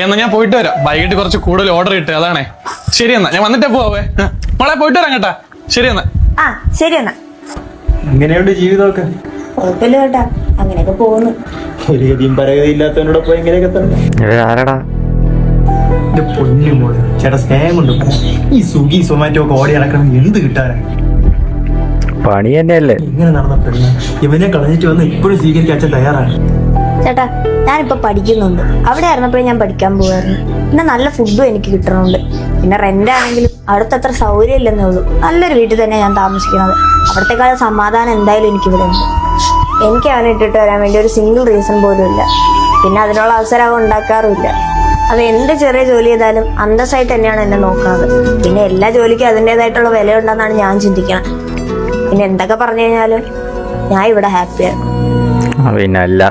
എന്നാ ഞാൻ പോയിട്ട് വരാം. വൈകിട്ട് കുറച്ച് കൂടുതൽ ഓർഡർ കിട്ടുക, അതാണേ. ശരി എന്നാ, ഞാൻ വന്നിട്ടേ പോവേ. മോളെ പോയിട്ട് വരാം കേട്ടാ. ശരി എന്നാ. ആ ശരി എന്നാ. എങ്ങനെയുണ്ട് ജീവിതമൊക്കെ? കുഴപ്പമില്ല കേട്ടാ, അങ്ങനെയൊക്കെ പോകുന്നു. ഒരു ഗതിയും പരഗതിയില്ലാത്തവനോടൊപ്പം എങ്ങനെയൊക്കെ തന്നെ. ആരടാ? എന്റെ പൊന്നു മോള്, ചേട്ടാ സ്നേഹം കൊണ്ട് ഈ സ്വിഗ്ഗി സൊമാറ്റോ ഒക്കെ ഓടി നടക്കണം എന്ത് കിട്ടാനാ? പണി തന്നെയല്ലേ. എങ്ങനെ നടന്ന പെണ്ണ് ഇവനെ കളഞ്ഞിട്ട് വന്ന് ഇപ്പോഴും സ്വീകരിക്കാൻ അച്ഛൻ തയ്യാറാണ്. ചേട്ടാ ഞാനിപ്പോ പഠിക്കുന്നുണ്ട്. അവിടെ ആയിരുന്നപ്പോഴും ഞാൻ പഠിക്കാൻ പോവായിരുന്നു. പിന്നെ നല്ല ഫുഡും എനിക്ക് കിട്ടണുണ്ട്. പിന്നെ റെന്റ് ആണെങ്കിലും അവിടുത്തെ അത്ര സൗകര്യം ഇല്ലെന്നേ ഉള്ളൂ. നല്ലൊരു വീട്ടിൽ തന്നെ ഞാൻ താമസിക്കുന്നത്. അവിടത്തെക്കാളും സമാധാനം എന്തായാലും എനിക്കിവിടെ ഉണ്ട്. എനിക്ക് അവനെ ഇട്ടിട്ട് വരാൻ വേണ്ടി ഒരു സിംഗിൾ റീസൺ പോലും ഇല്ല. പിന്നെ അതിനുള്ള അവസരം അവൻ ഉണ്ടാക്കാറുമില്ല. അവ എന്ത് ചെറിയ ജോലി ചെയ്താലും അന്തസ്സായിട്ട് തന്നെയാണ് എന്നെ നോക്കുന്നത്. പിന്നെ എല്ലാ ജോലിക്കും അതിൻ്റെതായിട്ടുള്ള വിലയുണ്ടെന്നാണ് ഞാൻ ചിന്തിക്കുന്നത്. പിന്നെ എന്തൊക്കെ പറഞ്ഞു കഴിഞ്ഞാലും ഞാൻ ഇവിടെ ഹാപ്പിയാണ്. പിന്നെ അല്ല.